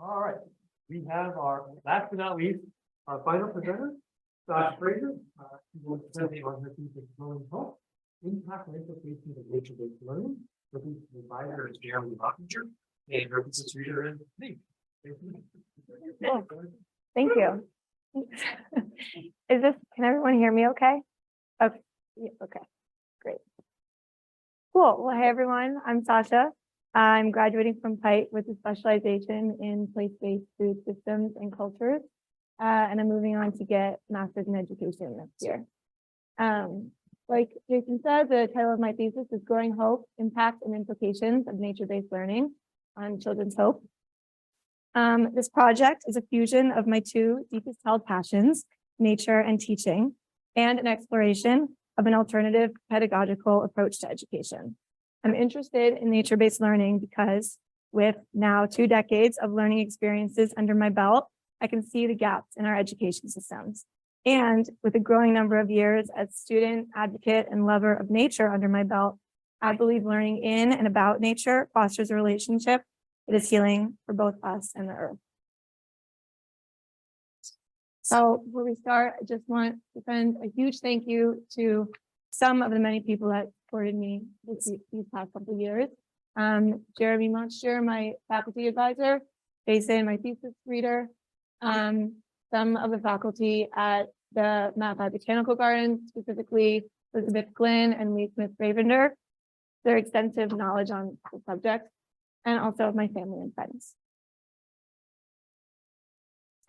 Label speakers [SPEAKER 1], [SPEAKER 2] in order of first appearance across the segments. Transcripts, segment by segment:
[SPEAKER 1] All right, we have our last but not least, our final presenter, Sasha Fraser. She will present on her thesis, Growing Hope, Impact and Implications of Nature-Based Learning. Her thesis advisor is Jeremy Rockinger, and her thesis reader is me.
[SPEAKER 2] Cool. Thank you. Can everyone hear me okay? Okay, yeah, okay, great. Cool, well, hey everyone, I'm Sasha. I'm graduating from PitE with a specialization in place-based food systems and cultures. And I'm moving on to get master's in education next year. Like Jason said, the title of my thesis is Growing Hope, Impact and Implications of Nature-Based Learning on Children's Hope. This project is a fusion of my two deepest held passions, nature and teaching, and an exploration of an alternative pedagogical approach to education. I'm interested in nature-based learning because with now 2 decades of learning experiences under my belt, I can see the gaps in our education systems. And with a growing number of years as student, advocate, and lover of nature under my belt, I believe learning in and about nature fosters a relationship that is healing for both us and the earth. So before we start, I just want to send a huge thank you to some of the many people that supported me these past couple of years. Jeremy Monster, my faculty advisor, Jason, my thesis reader, some of the faculty at the Math Botanical Garden, specifically Elizabeth Glynn and Lee Smith-Ravender, their extensive knowledge on the subject, and also of my family and friends.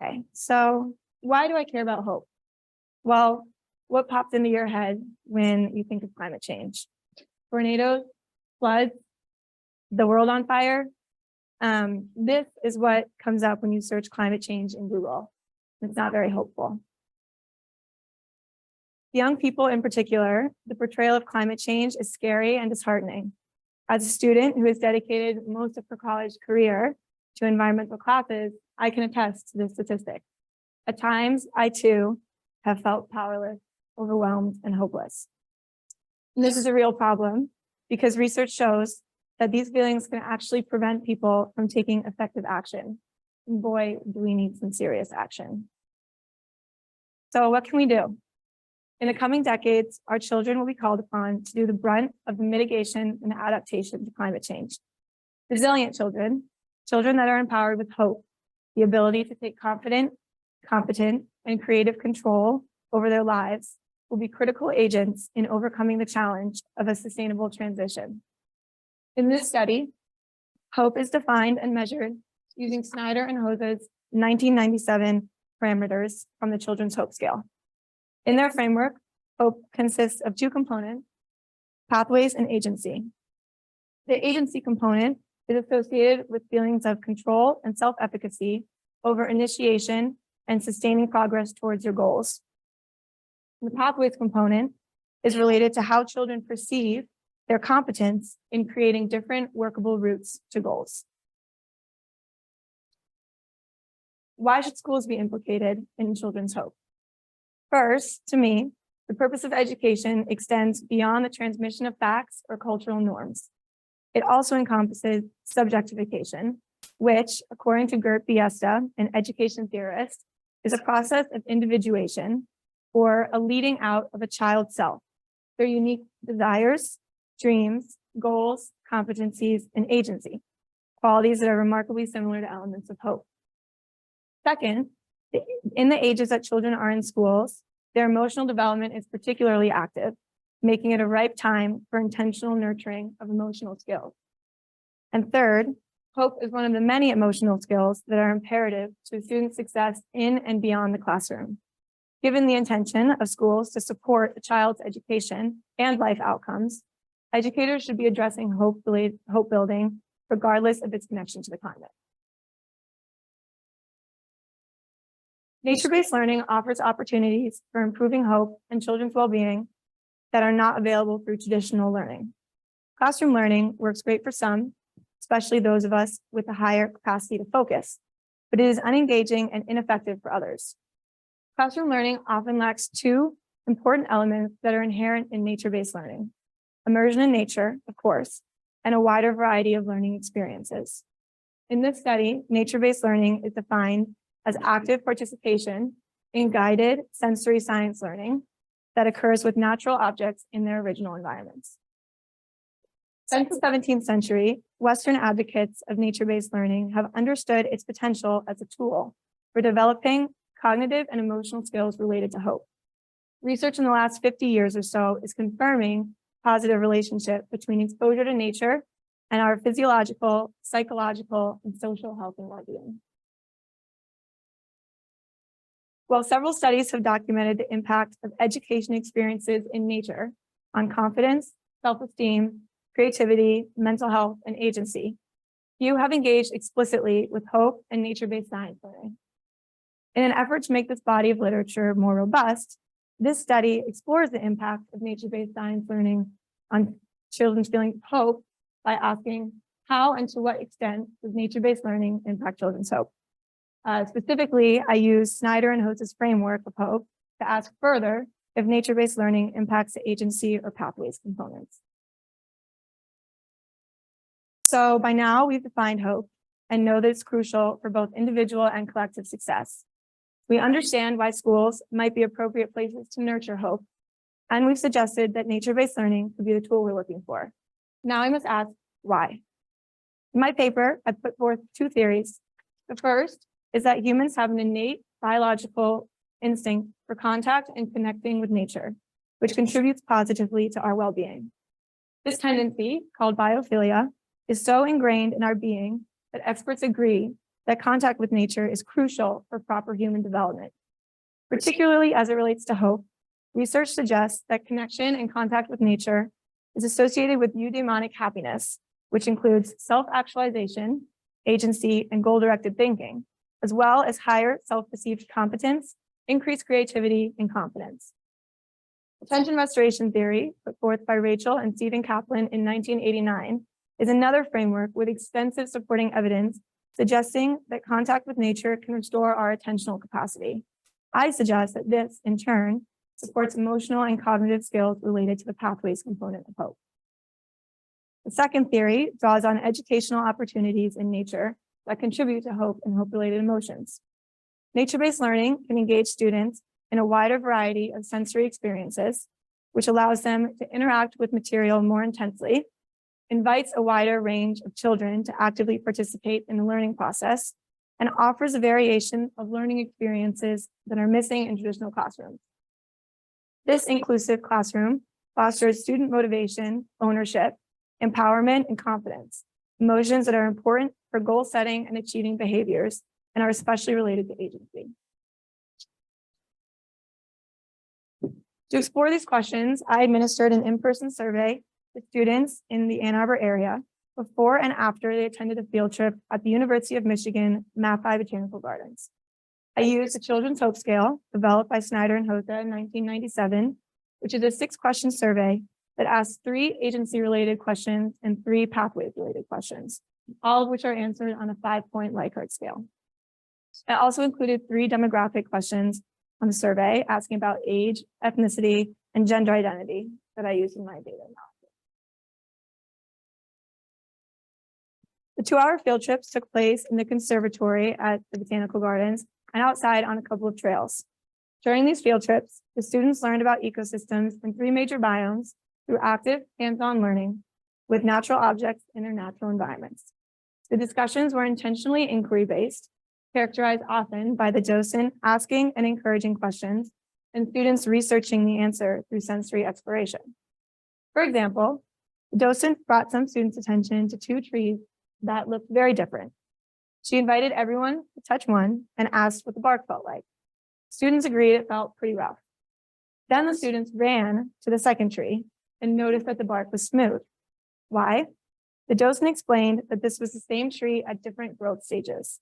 [SPEAKER 2] Okay, so why do I care about hope? Well, what pops into your head when you think of climate change? Tornadoes, floods, the world on fire. This is what comes up when you search climate change in Google. It's not very hopeful. Young people in particular, the portrayal of climate change is scary and disheartening. As a student who has dedicated most of her college career to environmental classes, I can attest to this statistic. At times, I too have felt powerless, overwhelmed, and hopeless. And this is a real problem because research shows that these feelings can actually prevent people from taking effective action. And boy, do we need some serious action. So what can we do? In the coming decades, our children will be called upon to do the brunt of the mitigation and adaptation to climate change. Resilient children, children that are empowered with hope, the ability to take confident, competent, and creative control over their lives, will be critical agents in overcoming the challenge of a sustainable transition. In this study, hope is defined and measured using Snyder and Hose's 1997 parameters from the Children's Hope Scale. In their framework, hope consists of 2 components, pathways and agency. The agency component is associated with feelings of control and self-efficacy over initiation and sustaining progress towards your goals. The pathways component is related to how children perceive their competence in creating different workable routes to goals. Why should schools be implicated in children's hope? First, to me, the purpose of education extends beyond the transmission of facts or cultural norms. It also encompasses subjectification, which, according to Gert Biesta, an education theorist, is a process of individuation or a leading out of a child's self, their unique desires, dreams, goals, competencies, and agency, qualities that are remarkably similar to elements of hope. Second, in the ages that children are in schools, their emotional development is particularly active, making it a ripe time for intentional nurturing of emotional skills. And third, hope is one of the many emotional skills that are imperative to student success in and beyond the classroom. Given the intention of schools to support a child's education and life outcomes, educators should be addressing hope building, regardless of its connection to the climate. Nature-based learning offers opportunities for improving hope and children's well-being that are not available through traditional learning. Classroom learning works great for some, especially those of us with a higher capacity to focus, but it is unengaging and ineffective for others. Classroom learning often lacks 2 important elements that are inherent in nature-based learning: immersion in nature, of course, and a wider variety of learning experiences. In this study, nature-based learning is defined as active participation in guided sensory science learning that occurs with natural objects in their original environments. Since the 17th century, Western advocates of nature-based learning have understood its potential as a tool for developing cognitive and emotional skills related to hope. Research in the last 50 years or so is confirming positive relationship between exposure to nature and our physiological, psychological, and social health and well-being. While several studies have documented the impact of education experiences in nature on confidence, self-esteem, creativity, mental health, and agency, few have engaged explicitly with hope and nature-based science learning. In an effort to make this body of literature more robust, this study explores the impact of nature-based science learning on children's feelings of hope by asking how and to what extent does nature-based learning impact children's hope. Specifically, I use Snyder and Host's framework of hope to ask further if nature-based learning impacts the agency or pathways components. So by now we've defined hope and know that it's crucial for both individual and collective success. We understand why schools might be appropriate places to nurture hope, and we've suggested that nature-based learning could be the tool we're looking for. Now I must ask why. In my paper, I put forth two theories. The first is that humans have an innate biological instinct for contact and connecting with nature, which contributes positively to our well-being. This tendency, called biophilia, is so ingrained in our being that experts agree that contact with nature is crucial for proper human development. Particularly as it relates to hope, research suggests that connection and contact with nature is associated with eudaimonic happiness, which includes self-actualization, agency, and goal-directed thinking, as well as higher self-perceived competence, increased creativity, and confidence. Attention restoration theory, put forth by Rachel and Stephen Kaplan in 1989, is another framework with extensive supporting evidence suggesting that contact with nature can restore our attentional capacity. I suggest that this, in turn, supports emotional and cognitive skills related to the pathways component of hope. The second theory draws on educational opportunities in nature that contribute to hope and hope-related emotions. Nature-based learning can engage students in a wider variety of sensory experiences, which allows them to interact with material more intensely, invites a wider range of children to actively participate in the learning process, and offers a variation of learning experiences that are missing in traditional classrooms. This inclusive classroom fosters student motivation, ownership, empowerment, and confidence, emotions that are important for goal setting and achieving behaviors and are especially related to agency. To explore these questions, I administered an in-person survey to students in the Ann Arbor area before and after they attended a field trip at the University of Michigan Mapi Botanical Gardens. I used the Children's Hope Scale developed by Snyder and Hota in 1997, which is a 6-question survey that asks 3 agency-related questions and 3 pathways-related questions, all of which are answered on a 5-point Likert scale. It also included 3 demographic questions on the survey, asking about age, ethnicity, and gender identity that I used in my data analysis. The 2-hour field trips took place in the conservatory at the Botanical Gardens and outside on a couple of trails. During these field trips, the students learned about ecosystems in 3 major biomes through active, hands-on learning with natural objects in their natural environments. The discussions were intentionally inquiry-based, characterized often by the docent asking and encouraging questions and students researching the answer through sensory exploration. For example, the docent brought some students' attention to 2 trees that looked very different. She invited everyone to touch one and asked what the bark felt like. Students agreed it felt pretty rough. Then the students ran to the second tree and noticed that the bark was smooth. Why? The docent explained that this was the same tree at different growth stages.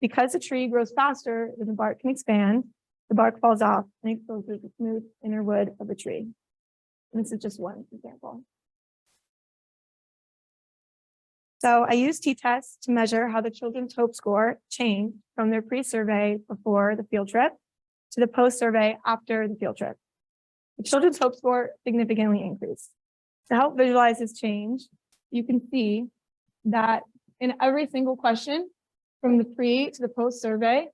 [SPEAKER 2] Because the tree grows faster than the bark can expand, the bark falls off and exposes the smooth inner wood of the tree. And this is just one example. So I used t-tests to measure how the children's hope score changed from their pre-survey before the field trip to the post-survey after the field trip. The children's hope score significantly increased. To help visualize this change, you can see that in every single question, from the pre to the post survey,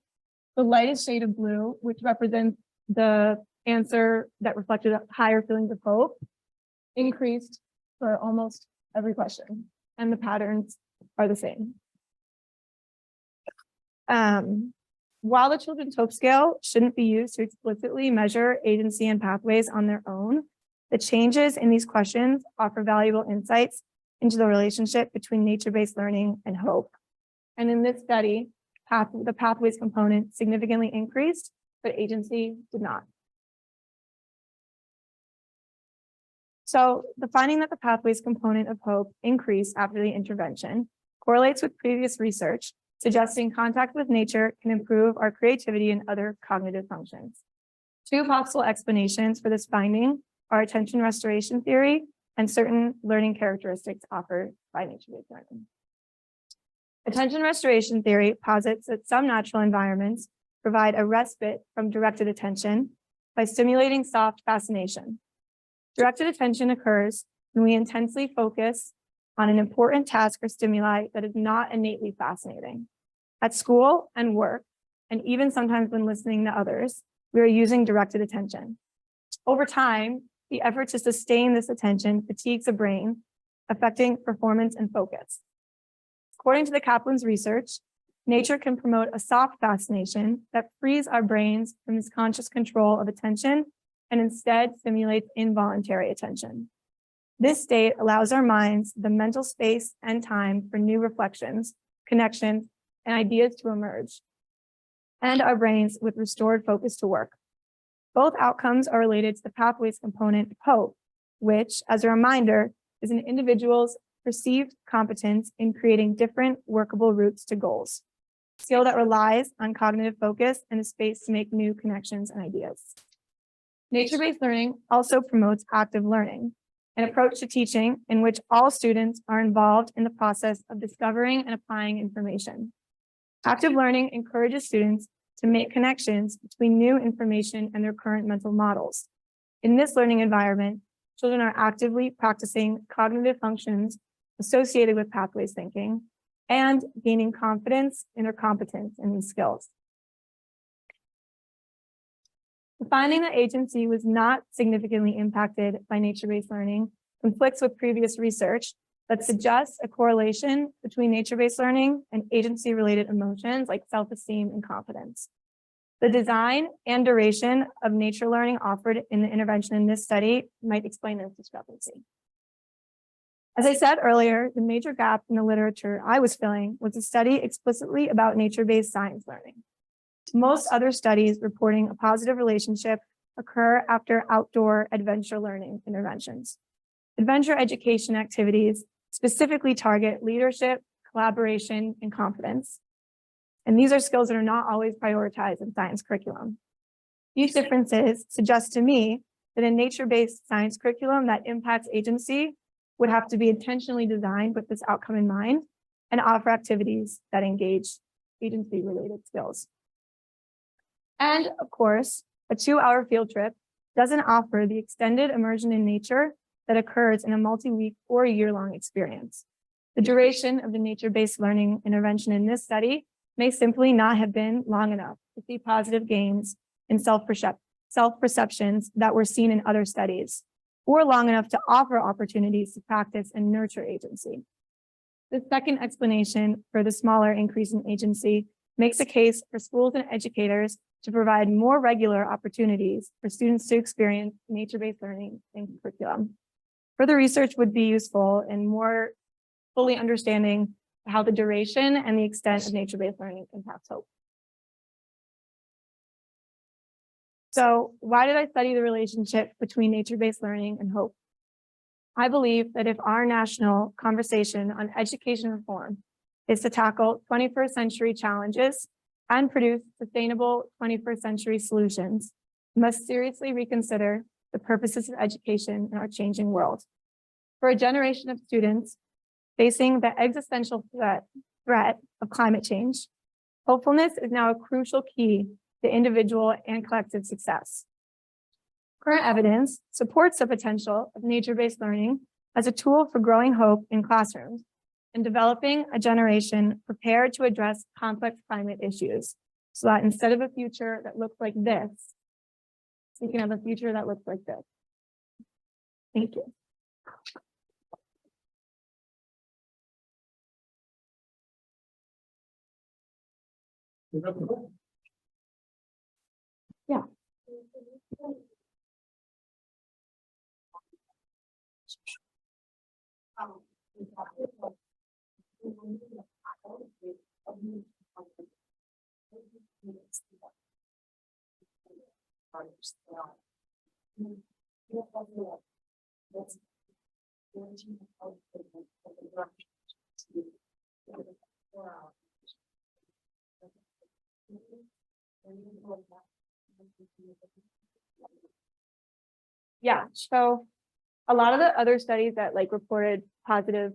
[SPEAKER 2] the lightest shade of blue, which represents the answer that reflected higher feelings of hope, increased for almost every question, and the patterns are the same. While the Children's Hope Scale shouldn't be used to explicitly measure agency and pathways on their own, the changes in these questions offer valuable insights into the relationship between nature-based learning and hope. And in this study, the pathways component significantly increased, but agency did not. So the finding that the pathways component of hope increased after the intervention correlates with previous research, suggesting contact with nature can improve our creativity and other cognitive functions. Two possible explanations for this finding are attention restoration theory and certain learning characteristics offered by nature-based learning. Attention restoration theory posits that some natural environments provide a respite from directed attention by stimulating soft fascination. Directed attention occurs when we intensely focus on an important task or stimuli that is not innately fascinating. At school and work, and even sometimes when listening to others, we are using directed attention. Over time, the effort to sustain this attention fatigues the brain, affecting performance and focus. According to the Kaplan's research, nature can promote a soft fascination that frees our brains from this conscious control of attention and instead stimulates involuntary attention. This state allows our minds the mental space and time for new reflections, connections, and ideas to emerge, and our brains with restored focus to work. Both outcomes are related to the pathways component of hope, which, as a reminder, is an individual's perceived competence in creating different workable routes to goals, skill that relies on cognitive focus and a space to make new connections and ideas. Nature-based learning also promotes active learning, an approach to teaching in which all students are involved in the process of discovering and applying information. Active learning encourages students to make connections between new information and their current mental models. In this learning environment, children are actively practicing cognitive functions associated with pathways thinking and gaining confidence in their competence in these skills. The finding that agency was not significantly impacted by nature-based learning conflicts with previous research that suggests a correlation between nature-based learning and agency-related emotions like self-esteem and confidence. The design and duration of nature learning offered in the intervention in this study might explain this discrepancy. As I said earlier, the major gap in the literature I was filling was a study explicitly about nature-based science learning. Most other studies reporting a positive relationship occur after outdoor adventure learning interventions. Adventure education activities specifically target leadership, collaboration, and confidence. And these are skills that are not always prioritized in science curriculum. These differences suggest to me that a nature-based science curriculum that impacts agency would have to be intentionally designed with this outcome in mind and offer activities that engage agency-related skills. And of course, a 2-hour field trip doesn't offer the extended immersion in nature that occurs in a multi-week or year-long experience. The duration of the nature-based learning intervention in this study may simply not have been long enough to see positive gains in self-perceptions that were seen in other studies, or long enough to offer opportunities to practice and nurture agency. The second explanation for the smaller increase in agency makes a case for schools and educators to provide more regular opportunities for students to experience nature-based learning in curriculum. Further research would be useful in more fully understanding how the duration and the extent of nature-based learning impacts hope. So why did I study the relationship between nature-based learning and hope? I believe that if our national conversation on education reform is to tackle 21st century challenges and produce sustainable 21st century solutions, we must seriously reconsider the purposes of education in our changing world. For a generation of students facing the existential threat of climate change, hopefulness is now a crucial key to individual and collective success. Current evidence supports the potential of nature-based learning as a tool for growing hope in classrooms, in developing a generation prepared to address complex climate issues, so that instead of a future that looks like this, we can have a future that looks like this. Thank you. Yeah. Yeah, so a lot of the other studies that like reported positive,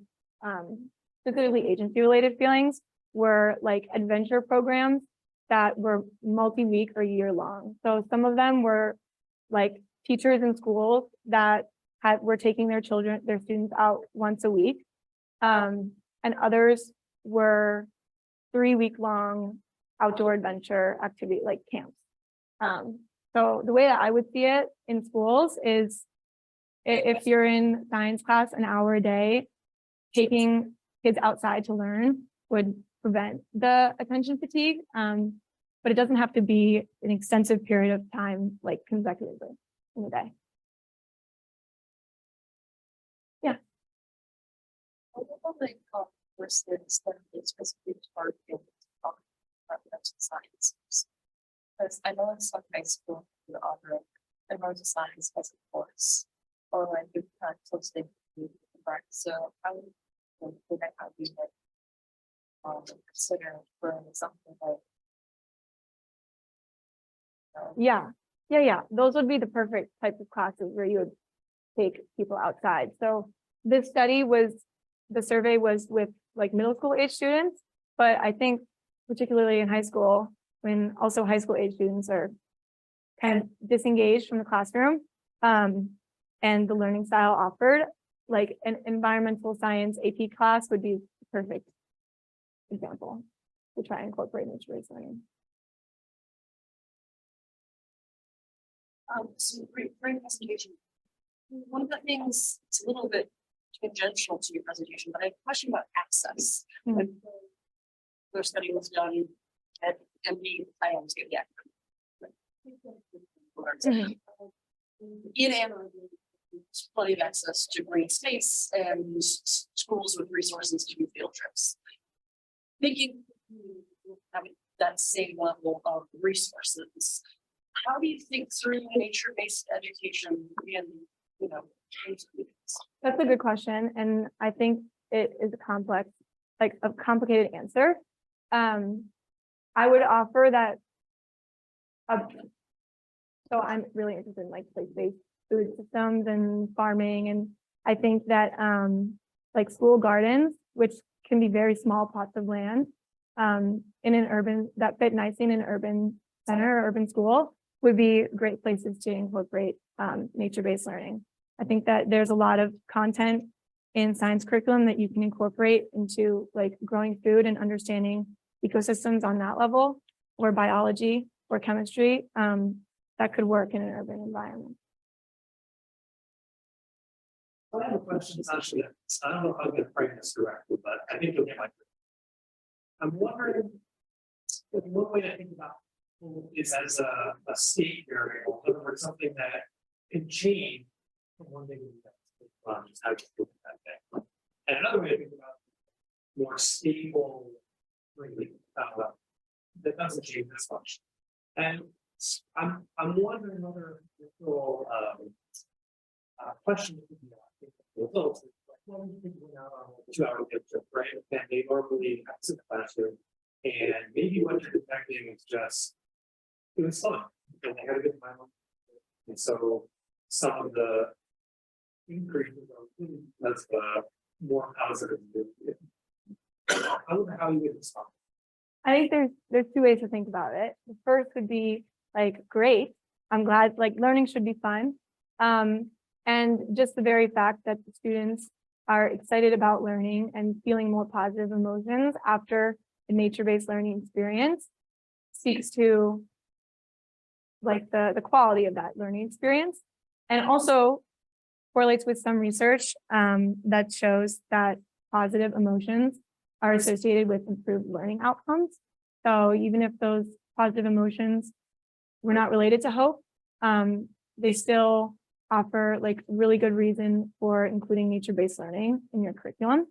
[SPEAKER 2] specifically agency related feelings were like adventure programs that were multi-week or year long. So some of them were like teachers in schools that were taking their students out once a week. And others were 3-week long outdoor adventure activity like camps. So the way that I would see it in schools is if you're in science class an hour a day, taking kids outside to learn would prevent the attention fatigue. But it doesn't have to be an extensive period of time, like consecutively in the day. Yeah.
[SPEAKER 3] Courses that is specifically targeted environmental sciences. Because I know in some high school you offer environmental science as a course, or like you kind of closely environment. So how would I have you consider for something like
[SPEAKER 2] Yeah. Those would be the perfect types of classes where you would take people outside. So this study the survey was with like middle school age students, but I think particularly in high school, when also high school age students are kind of disengaged from the classroom, and the learning style offered, like an environmental science AP class would be the perfect example to try and incorporate nature-based learning.
[SPEAKER 3] So great presentation. One of the things, it's a little bit tangential to your presentation, but I have a question about access. Their study was done at MD, I always get the acronym. In Ann Arbor, there's plenty of access to green space and schools with resources to do field trips. Thinking having that same level of resources, how do you think through nature-based education in,
[SPEAKER 2] That's a good question, and I think it is a complicated answer. I would offer that. So I'm really interested in like place-based food systems and farming, and I think that like school gardens, which can be very small plots of land, in an urban that fit nicely in an urban center or urban school, would be great places to incorporate nature-based learning. I think that there's a lot of content in science curriculum that you can incorporate into like growing food and understanding ecosystems on that level, or biology or chemistry, that could work in an urban environment.
[SPEAKER 1] I have a question, Sasha. I don't know if I'm going to frame this correctly, but I think you'll get my. I'm wondering if one way to think about is as a state variable, in other words, something that can change from one day to the next. Just how you feel about that. And another way to think about more stable, really, that doesn't change as much. And I'm wondering whether little question could be results. Well, we think we're now on a 2-hour trip, right? And they normally have to the classroom, and maybe what you're detecting is just it was fun, and they had a good time. And so some of the increases that's the more positive. I wonder how you would respond.
[SPEAKER 2] I think there's two ways to think about it. The first would be like, great, I'm glad, like learning should be fun. And just the very fact that the students are excited about learning and feeling more positive emotions after a nature-based learning experience speaks to like the quality of that learning experience, and also correlates with some research that shows that positive emotions are associated with improved learning outcomes. So even if those positive emotions were not related to hope, they still offer like really good reason for including nature-based learning in your curriculum.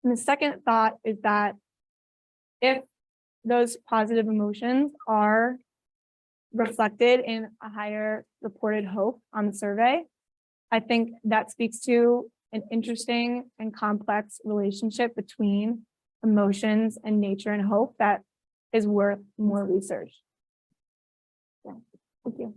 [SPEAKER 2] And the second thought is that if those positive emotions are reflected in a higher reported hope on the survey, I think that speaks to an interesting and complex relationship between emotions and nature and hope that is worth more research. Yeah, thank you.